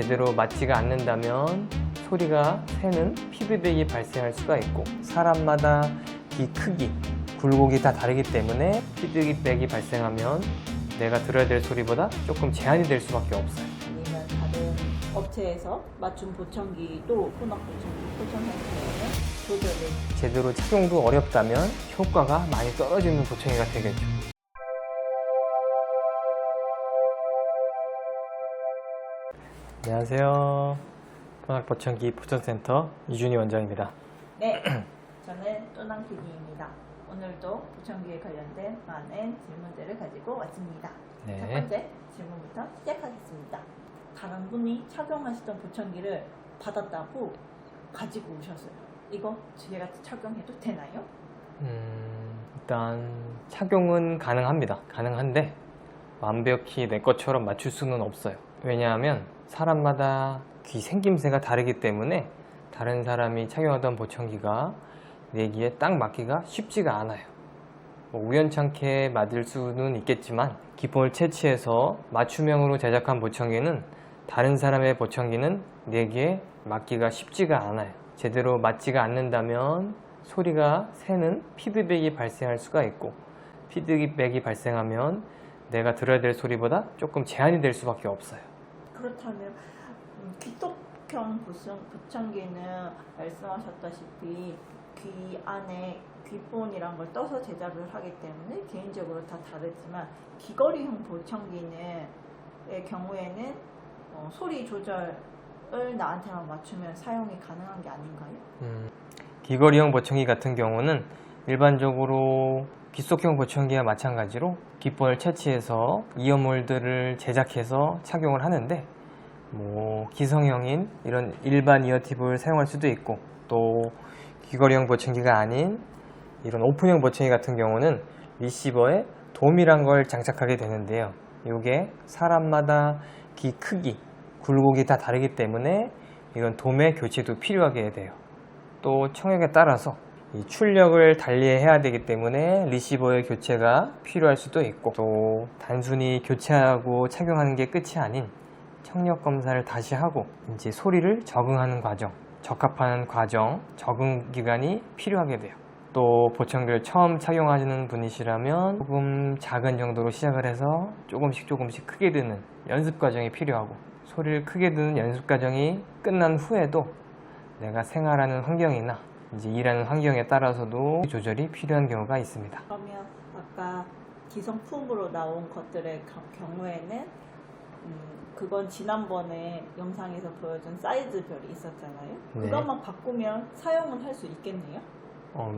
제대로 맞지가 않는다면 소리가 새는 피드백이 발생할 수가 있고, 사람마다 귀 크기, 굴곡이 다 다르기 때문에 피드백이 발생하면 내가 들어야 될 소리보다 조금 제한이 될 수밖에 없어요. 아니면 다른 업체에서 맞춤 보청기도 혼합 보청기, 포천센터에는 조절을 제대로 착용도 어렵다면 효과가 많이 떨어지는 보청기가 되겠죠. 안녕하세요. 혼합보청기 포천센터 이준희 원장입니다. 네, 저는 또낭 PD입니다. 오늘도 보청기에 관련된 많은 질문들을 가지고 왔습니다. 네. 첫 번째 질문부터 시작하겠습니다. 다른 분이 착용하시던 보청기를 받았다고 가지고 오셨어요. 이거 제가 착용해도 되나요? 일단 착용은 가능합니다. 가능한데 완벽히 내 것처럼 맞출 수는 없어요. 왜냐하면 사람마다 귀 생김새가 다르기 때문에 다른 사람이 착용하던 보청기가 내 귀에 딱 맞기가 쉽지가 않아요. 우연찮게 맞을 수는 있겠지만 기법을 채취해서 맞춤형으로 제작한 보청기는 다른 사람의 보청기는 내 귀에 맞기가 쉽지가 않아요. 제대로 맞지가 않는다면 소리가 새는 피드백이 발생할 수가 있고, 피드백이 발생하면 내가 들어야 될 소리보다 조금 제한이 될 수밖에 없어요. 그렇다면 귀똑형 보청기는 말씀하셨다시피 귀 안에 귀본이란 걸 떠서 제작을 하기 때문에 개인적으로 다 다르지만 귀걸이형 보청기의 경우에는 소리 조절을 나한테만 맞추면 사용이 가능한 게 아닌가요? 귀걸이형 보청기 같은 경우는 일반적으로 귓속형 보청기와 마찬가지로 귓볼을 채취해서 이어몰드를 제작해서 착용을 하는데, 기성형인 이런 일반 이어팁을 사용할 수도 있고, 또 귀걸이형 보청기가 아닌 이런 오픈형 보청기 같은 경우는 리시버에 돔이란 걸 장착하게 되는데요. 이게 사람마다 귀 크기, 굴곡이 다 다르기 때문에 이런 돔의 교체도 필요하게 돼요. 또 청역에 따라서 이 출력을 달리해야 되기 때문에 리시버의 교체가 필요할 수도 있고, 또 단순히 교체하고 착용하는 게 끝이 아닌 청력 검사를 다시 하고 이제 소리를 적응하는 과정, 적합하는 과정, 적응 기간이 필요하게 돼요. 또 보청기를 처음 착용하시는 분이시라면 조금 작은 정도로 시작을 해서 조금씩 크게 드는 연습 과정이 필요하고, 소리를 크게 드는 연습 과정이 끝난 후에도 내가 생활하는 환경이나 이제 일하는 환경에 따라서도 조절이 필요한 경우가 있습니다. 그러면 아까 기성품으로 나온 것들의 경우에는 그건 지난번에 영상에서 보여준 사이즈별이 있었잖아요. 네. 그것만 바꾸면 사용은 할 수 있겠네요.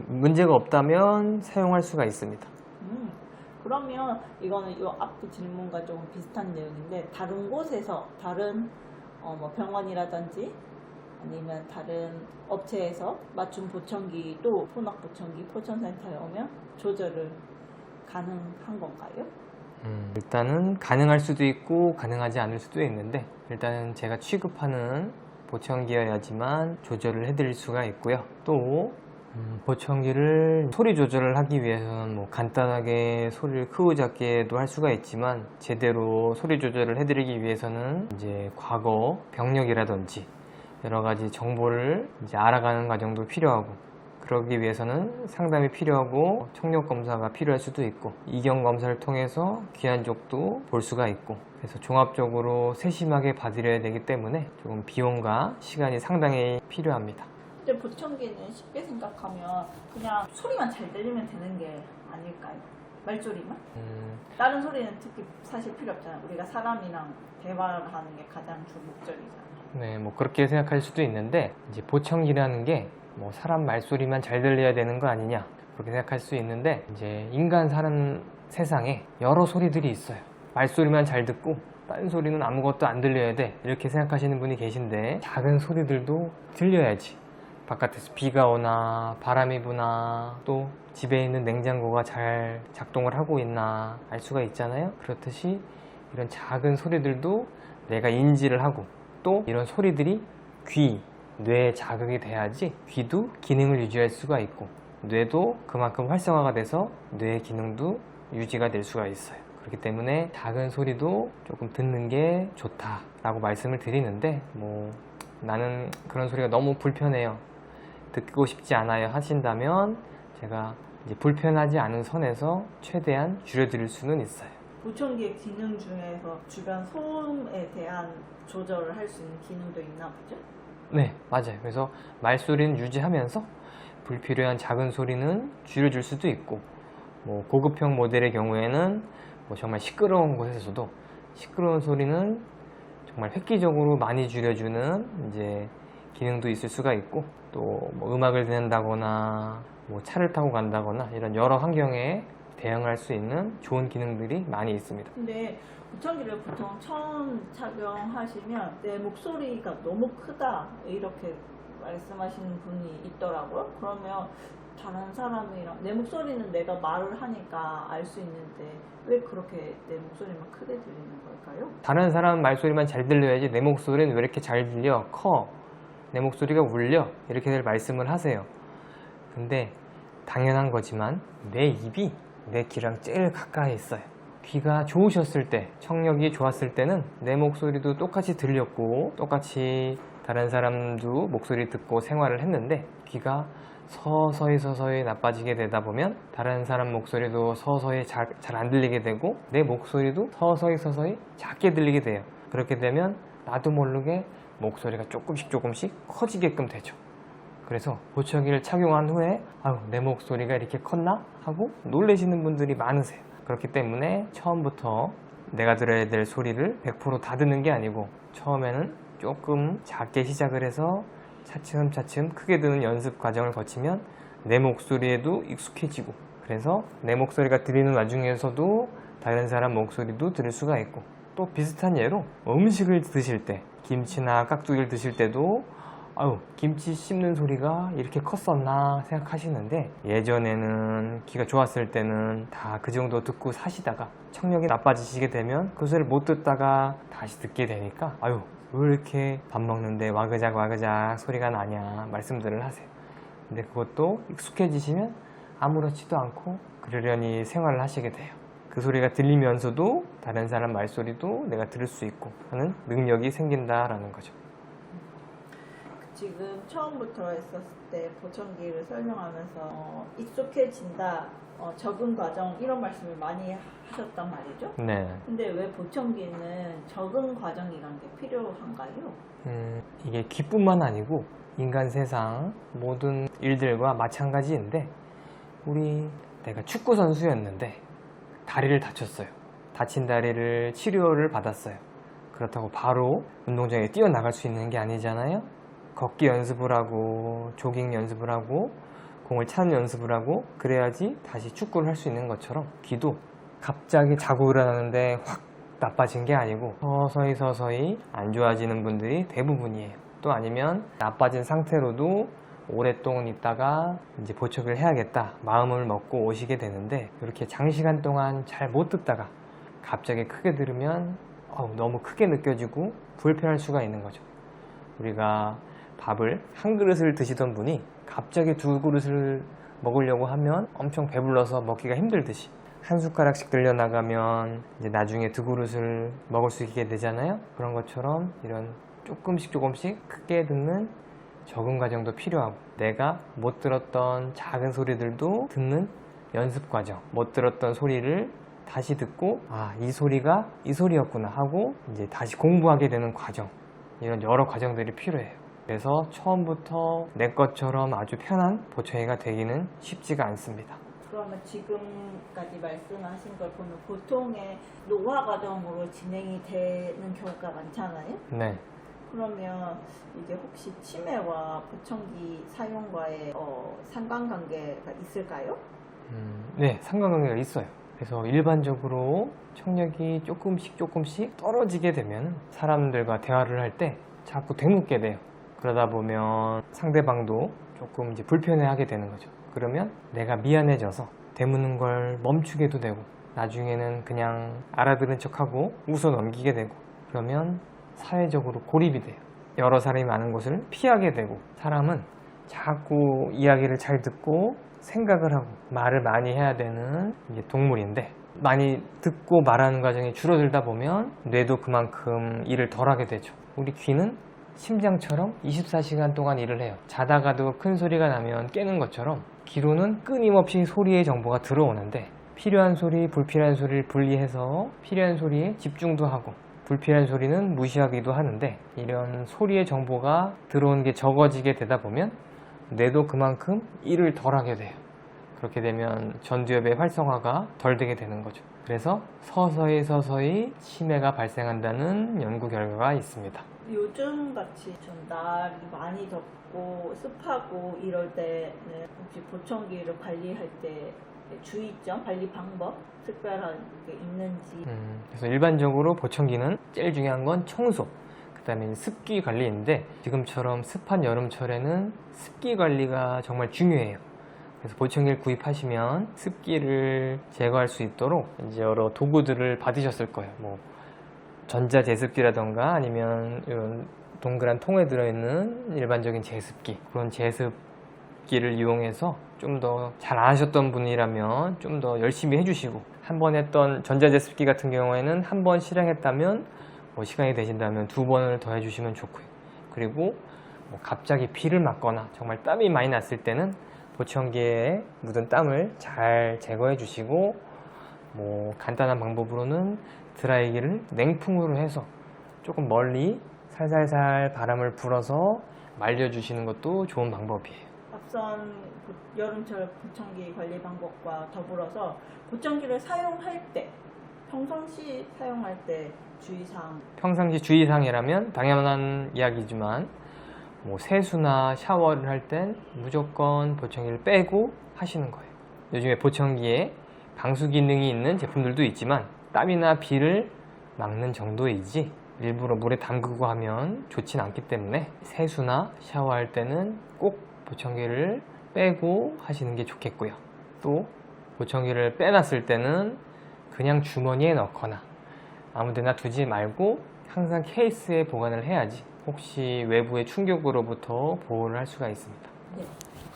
문제가 없다면 사용할 수가 있습니다. 그러면 이거는 이 앞 질문과 조금 비슷한 내용인데, 다른 곳에서 다른 병원이라든지 아니면 다른 업체에서 맞춤 보청기도 혼합 보청기 포천센터에 오면 조절을 가능한 건가요? 일단은 가능할 수도 있고 가능하지 않을 수도 있는데, 일단은 제가 취급하는 보청기여야지만 조절을 해드릴 수가 있고요. 또 보청기를 소리 조절을 하기 위해서는 간단하게 소리를 크고 작게도 할 수가 있지만, 제대로 소리 조절을 해드리기 위해서는 이제 과거 병력이라든지 여러 가지 정보를 이제 알아가는 과정도 필요하고, 그러기 위해서는 상담이 필요하고 청력 검사가 필요할 수도 있고, 이경 검사를 통해서 귀한 쪽도 볼 수가 있고, 그래서 종합적으로 세심하게 봐드려야 되기 때문에 조금 비용과 시간이 상당히 필요합니다. 근데 보청기는 쉽게 생각하면 그냥 소리만 잘 들리면 되는 게 아닐까요? 말소리만? 다른 소리는 특히 사실 필요 없잖아요. 우리가 사람이랑 대화를 하는 게 가장 주 목적이잖아요. 네, 그렇게 생각할 수도 있는데, 이제 보청기라는 게 사람 말소리만 잘 들려야 되는 거 아니냐, 그렇게 생각할 수 있는데, 이제 인간 사는 세상에 여러 소리들이 있어요. 말소리만 잘 듣고 다른 소리는 아무것도 안 들려야 돼, 이렇게 생각하시는 분이 계신데, 작은 소리들도 들려야지. 바깥에서 비가 오나 바람이 부나 또 집에 있는 냉장고가 잘 작동을 하고 있나 알 수가 있잖아요. 그렇듯이 이런 작은 소리들도 내가 인지를 하고, 또 이런 소리들이 귀, 뇌에 자극이 돼야지 귀도 기능을 유지할 수가 있고, 뇌도 그만큼 활성화가 돼서 뇌의 기능도 유지가 될 수가 있어요. 그렇기 때문에 작은 소리도 조금 듣는 게 좋다라고 말씀을 드리는데, 나는 그런 소리가 너무 불편해요, 듣고 싶지 않아요 하신다면 제가 이제 불편하지 않은 선에서 최대한 줄여드릴 수는 있어요. 보청기의 기능 중에서 주변 소음에 대한 조절을 할 수 있는 기능도 있나 보죠? 네, 맞아요. 그래서 말소리는 유지하면서 불필요한 작은 소리는 줄여줄 수도 있고, 고급형 모델의 경우에는 정말 시끄러운 곳에서도 시끄러운 소리는 정말 획기적으로 많이 줄여주는 이제 기능도 있을 수가 있고, 또 음악을 듣는다거나 차를 타고 간다거나 이런 여러 환경에 대응할 수 있는 좋은 기능들이 많이 있습니다. 근데 보청기를 보통 처음 착용하시면 내 목소리가 너무 크다 이렇게 말씀하시는 분이 있더라고요. 그러면 다른 사람이랑 내 목소리는 내가 말을 하니까 알 수 있는데 왜 그렇게 내 목소리만 크게 들리는 걸까요? 다른 사람 말소리만 잘 들려야지 내 목소리는 왜 이렇게 잘 들려? 커? 내 목소리가 울려? 이렇게들 말씀을 하세요. 근데 당연한 거지만 내 입이 내 귀랑 제일 가까이 있어요. 귀가 좋으셨을 때, 청력이 좋았을 때는 내 목소리도 똑같이 들렸고 똑같이 다른 사람도 목소리 듣고 생활을 했는데, 귀가 서서히 나빠지게 되다 보면 다른 사람 목소리도 서서히 잘 안 들리게 되고 내 목소리도 서서히 작게 들리게 돼요. 그렇게 되면 나도 모르게 목소리가 조금씩 커지게끔 되죠. 그래서 보청기를 착용한 후에 내 목소리가 이렇게 컸나? 하고 놀라시는 분들이 많으세요. 그렇기 때문에 처음부터 내가 들어야 될 소리를 100% 다 듣는 게 아니고 처음에는 조금 작게 시작을 해서 차츰 크게 듣는 연습 과정을 거치면 내 목소리에도 익숙해지고, 그래서 내 목소리가 들리는 와중에서도 다른 사람 목소리도 들을 수가 있고, 또 비슷한 예로 음식을 드실 때, 김치나 깍두기를 드실 때도 김치 씹는 소리가 이렇게 컸었나 생각하시는데, 예전에는 귀가 좋았을 때는 다 그 정도 듣고 사시다가 청력이 나빠지시게 되면 그 소리를 못 듣다가 다시 듣게 되니까 왜 이렇게 밥 먹는데 와그작 소리가 나냐 말씀들을 하세요. 근데 그것도 익숙해지시면 아무렇지도 않고 그러려니 생활을 하시게 돼요. 그 소리가 들리면서도 다른 사람 말소리도 내가 들을 수 있고 하는 능력이 생긴다라는 거죠. 지금 처음부터 했었을 때 보청기를 설명하면서 익숙해진다, 적응 과정 이런 말씀을 많이 하셨단 말이죠. 네. 근데 왜 보청기는 적응 과정이란 게 필요한가요? 이게 귀뿐만 아니고 인간 세상 모든 일들과 마찬가지인데, 내가 축구 선수였는데 다리를 다쳤어요. 다친 다리를 치료를 받았어요. 그렇다고 바로 운동장에 뛰어나갈 수 있는 게 아니잖아요. 걷기 연습을 하고 조깅 연습을 하고 공을 차는 연습을 하고 그래야지 다시 축구를 할 수 있는 것처럼, 귀도 갑자기 자고 일어나는데 확 나빠진 게 아니고 서서히 안 좋아지는 분들이 대부분이에요. 또 아니면 나빠진 상태로도 오랫동안 있다가 이제 보청기를 해야겠다 마음을 먹고 오시게 되는데, 이렇게 장시간 동안 잘 못 듣다가 갑자기 크게 들으면 너무 크게 느껴지고 불편할 수가 있는 거죠. 우리가 밥을 한 그릇을 드시던 분이 갑자기 두 그릇을 먹으려고 하면 엄청 배불러서 먹기가 힘들듯이, 한 숟가락씩 들려나가면 이제 나중에 두 그릇을 먹을 수 있게 되잖아요. 그런 것처럼 이런 조금씩 크게 듣는 적응 과정도 필요하고, 내가 못 들었던 작은 소리들도 듣는 연습 과정, 못 들었던 소리를 다시 듣고 이 소리가 이 소리였구나 하고 이제 다시 공부하게 되는 과정, 이런 여러 과정들이 필요해요. 그래서 처음부터 내 것처럼 아주 편한 보청기가 되기는 쉽지가 않습니다. 그러면 지금까지 말씀하신 걸 보면 보통의 노화 과정으로 진행이 되는 경우가 많잖아요. 네. 그러면 이게 혹시 치매와 보청기 사용과의 상관관계가 있을까요? 네, 상관관계가 있어요. 그래서 일반적으로 청력이 조금씩 떨어지게 되면 사람들과 대화를 할 때 자꾸 되묻게 돼요. 그러다 보면 상대방도 조금 이제 불편해하게 되는 거죠. 그러면 내가 미안해져서 되묻는 걸 멈추게도 되고, 나중에는 그냥 알아들은 척하고 웃어 넘기게 되고, 그러면 사회적으로 고립이 돼요. 여러 사람이 많은 곳을 피하게 되고, 사람은 자꾸 이야기를 잘 듣고 생각을 하고 말을 많이 해야 되는 이제 동물인데, 많이 듣고 말하는 과정이 줄어들다 보면 뇌도 그만큼 일을 덜 하게 되죠. 우리 귀는 심장처럼 24시간 동안 일을 해요. 자다가도 큰 소리가 나면 깨는 것처럼 귀로는 끊임없이 소리의 정보가 들어오는데 필요한 소리, 불필요한 소리를 분리해서 필요한 소리에 집중도 하고 불필요한 소리는 무시하기도 하는데 이런 소리의 정보가 들어오는 게 적어지게 되다 보면 뇌도 그만큼 일을 덜 하게 돼요. 그렇게 되면 전두엽의 활성화가 덜 되게 되는 거죠. 그래서 서서히 치매가 발생한다는 연구 결과가 있습니다. 요즘 같이 좀 날이 많이 덥고 습하고 이럴 때는 혹시 보청기를 관리할 때 주의점, 관리 방법 특별한 게 있는지. 그래서 일반적으로 보청기는 제일 중요한 건 청소, 그 다음에 습기 관리인데 지금처럼 습한 여름철에는 습기 관리가 정말 중요해요. 그래서 보청기를 구입하시면 습기를 제거할 수 있도록 이제 여러 도구들을 받으셨을 거예요. 뭐 전자제습기라던가 아니면 이런 동그란 통에 들어있는 일반적인 제습기, 그런 제습기를 이용해서 좀 더 잘 안 하셨던 분이라면 좀 더 열심히 해주시고, 한 번 했던 전자제습기 같은 경우에는 한 번 실행했다면 뭐 시간이 되신다면 2번을 더 해주시면 좋고요. 그리고 뭐 갑자기 비를 맞거나 정말 땀이 많이 났을 때는 보청기에 묻은 땀을 잘 제거해 주시고, 뭐 간단한 방법으로는 드라이기를 냉풍으로 해서 조금 멀리 살살살 바람을 불어서 말려주시는 것도 좋은 방법이에요. 앞선 여름철 보청기 관리 방법과 더불어서 보청기를 사용할 때, 평상시 사용할 때 주의사항. 평상시 주의사항이라면 당연한 이야기지만 뭐 세수나 샤워를 할 땐 무조건 보청기를 빼고 하시는 거예요. 요즘에 보청기에 방수 기능이 있는 제품들도 있지만 땀이나 비를 막는 정도이지 일부러 물에 담그고 하면 좋진 않기 때문에 세수나 샤워할 때는 꼭 보청기를 빼고 하시는 게 좋겠고요. 또 보청기를 빼놨을 때는 그냥 주머니에 넣거나 아무데나 두지 말고 항상 케이스에 보관을 해야지 혹시 외부의 충격으로부터 보호를 할 수가 있습니다. 네.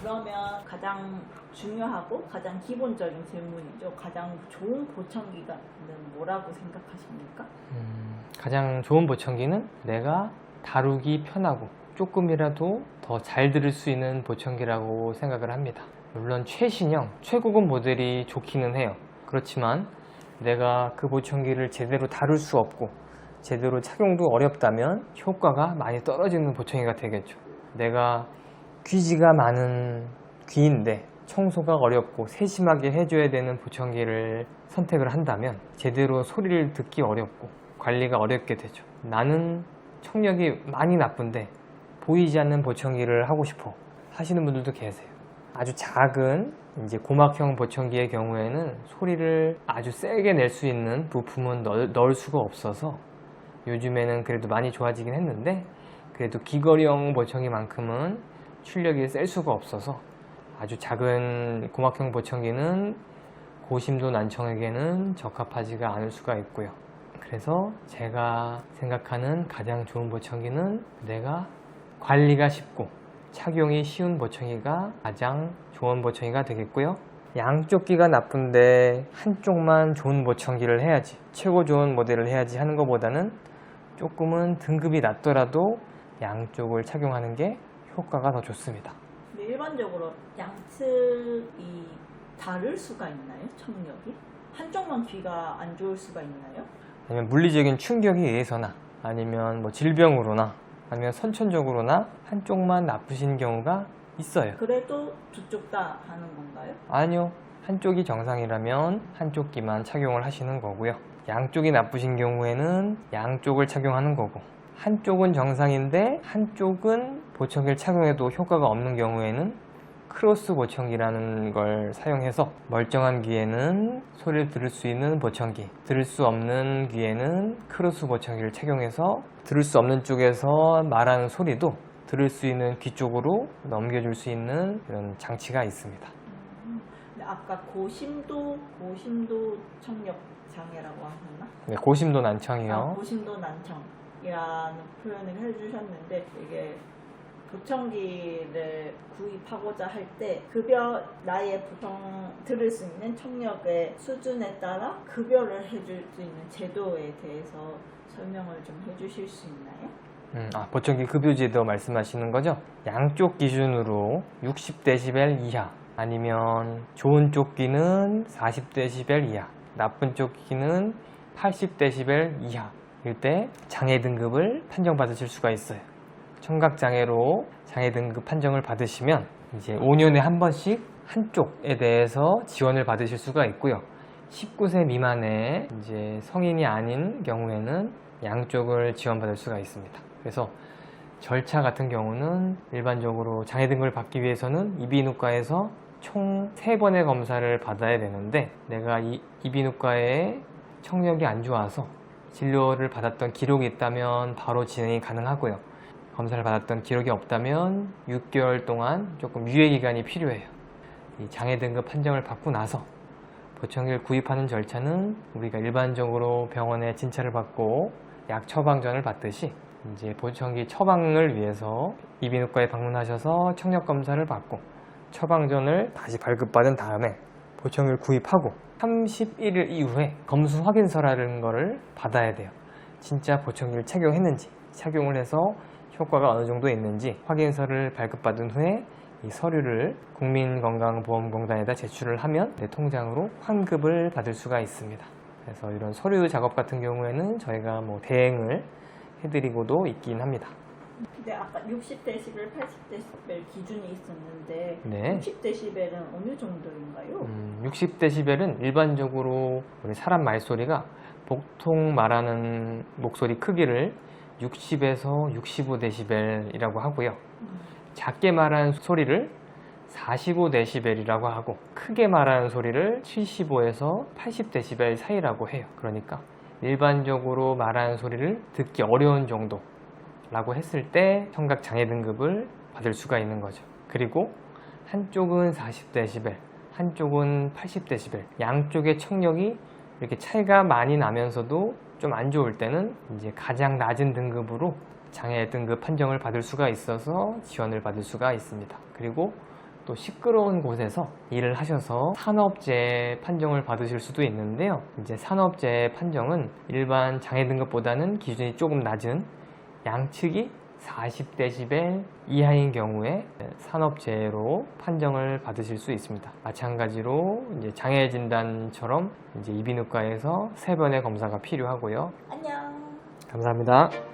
그러면 가장 중요하고 가장 기본적인 질문이죠. 가장 좋은 보청기는 뭐라고 생각하십니까? 가장 좋은 보청기는 내가 다루기 편하고 조금이라도 더 잘 들을 수 있는 보청기라고 생각을 합니다. 물론 최신형, 최고급 모델이 좋기는 해요. 그렇지만 내가 그 보청기를 제대로 다룰 수 없고 제대로 착용도 어렵다면 효과가 많이 떨어지는 보청기가 되겠죠. 내가 귀지가 많은 귀인데 청소가 어렵고 세심하게 해줘야 되는 보청기를 선택을 한다면 제대로 소리를 듣기 어렵고 관리가 어렵게 되죠. 나는 청력이 많이 나쁜데 보이지 않는 보청기를 하고 싶어 하시는 분들도 계세요. 아주 작은 이제 고막형 보청기의 경우에는 소리를 아주 세게 낼 수 있는 부품은 넣을 수가 없어서 요즘에는 그래도 많이 좋아지긴 했는데 그래도 귀걸이형 보청기만큼은 출력이 셀 수가 없어서 아주 작은 고막형 보청기는 고심도 난청에게는 적합하지가 않을 수가 있고요. 그래서 제가 생각하는 가장 좋은 보청기는 내가 관리가 쉽고 착용이 쉬운 보청기가 가장 좋은 보청기가 되겠고요. 양쪽 귀가 나쁜데 한쪽만 좋은 보청기를 해야지, 최고 좋은 모델을 해야지 하는 것보다는 조금은 등급이 낮더라도 양쪽을 착용하는 게 효과가 더 좋습니다. 근데 일반적으로 양측이 다를 수가 있나요? 청력이? 한쪽만 귀가 안 좋을 수가 있나요? 아니면 물리적인 충격에 의해서나 아니면 뭐 질병으로나 아니면 선천적으로나 한쪽만 나쁘신 경우가 있어요. 그래도 두 쪽 다 하는 건가요? 아니요. 한쪽이 정상이라면 한쪽 귀만 착용을 하시는 거고요. 양쪽이 나쁘신 경우에는 양쪽을 착용하는 거고, 한쪽은 정상인데 한쪽은 보청기를 착용해도 효과가 없는 경우에는 크로스 보청기라는 걸 사용해서 멀쩡한 귀에는 소리를 들을 수 있는 보청기, 들을 수 없는 귀에는 크로스 보청기를 착용해서 들을 수 없는 쪽에서 말하는 소리도 들을 수 있는 귀 쪽으로 넘겨줄 수 있는 그런 장치가 있습니다. 근데 아까 고심도 청력 장애라고 하셨나? 네, 고심도 난청이요. 고심도 난청이라는 표현을 해주셨는데 이게 보청기를 구입하고자 할 때 급여 나의 보통 들을 수 있는 청력의 수준에 따라 급여를 해줄 수 있는 제도에 대해서 설명을 좀 해주실 수 있나요? 보청기 급여제도 말씀하시는 거죠? 양쪽 기준으로 60dB 이하 아니면 좋은 쪽기는 40dB 이하 나쁜 쪽기는 80dB 이하일 때 장애 등급을 판정받으실 수가 있어요. 청각장애로 장애 등급 판정을 받으시면 이제 5년에 한 번씩 한쪽에 대해서 지원을 받으실 수가 있고요. 19세 미만의 이제 성인이 아닌 경우에는 양쪽을 지원받을 수가 있습니다. 그래서 절차 같은 경우는 일반적으로 장애 등급을 받기 위해서는 이비인후과에서 총 3번의 검사를 받아야 되는데 내가 이 이비인후과에 청력이 안 좋아서 진료를 받았던 기록이 있다면 바로 진행이 가능하고요. 검사를 받았던 기록이 없다면 6개월 동안 조금 유예 기간이 필요해요. 이 장애 등급 판정을 받고 나서 보청기를 구입하는 절차는 우리가 일반적으로 병원에 진찰을 받고 약 처방전을 받듯이 이제 보청기 처방을 위해서 이비인후과에 방문하셔서 청력 검사를 받고 처방전을 다시 발급받은 다음에 보청기를 구입하고 31일 이후에 검수 확인서라는 거를 받아야 돼요. 진짜 보청기를 착용했는지, 착용을 해서 효과가 어느 정도 있는지 확인서를 발급받은 후에 이 서류를 국민건강보험공단에다 제출을 하면 내 통장으로 환급을 받을 수가 있습니다. 그래서 이런 서류 작업 같은 경우에는 저희가 뭐 대행을 해드리고도 있긴 합니다. 근데 아까 60dB, 80dB 기준이 있었는데 네. 60dB는 어느 정도인가요? 60dB는 일반적으로 우리 사람 말소리가 보통 말하는 목소리 크기를 60에서 65dB이라고 하고요. 작게 말하는 소리를 45dB이라고 하고 크게 말하는 소리를 75에서 80dB 사이라고 해요. 그러니까 일반적으로 말하는 소리를 듣기 어려운 정도라고 했을 때 청각장애 등급을 받을 수가 있는 거죠. 그리고 한쪽은 40dB, 한쪽은 80dB, 양쪽의 청력이 이렇게 차이가 많이 나면서도 좀 안 좋을 때는 이제 가장 낮은 등급으로 장애 등급 판정을 받을 수가 있어서 지원을 받을 수가 있습니다. 그리고 또 시끄러운 곳에서 일을 하셔서 산업재해 판정을 받으실 수도 있는데요. 이제 산업재해 판정은 일반 장애 등급보다는 기준이 조금 낮은 양측이 40dB 이하인 경우에 산업재해로 판정을 받으실 수 있습니다. 마찬가지로 이제 장애 진단처럼 이제 이비인후과에서 3번의 검사가 필요하고요. 안녕. 감사합니다.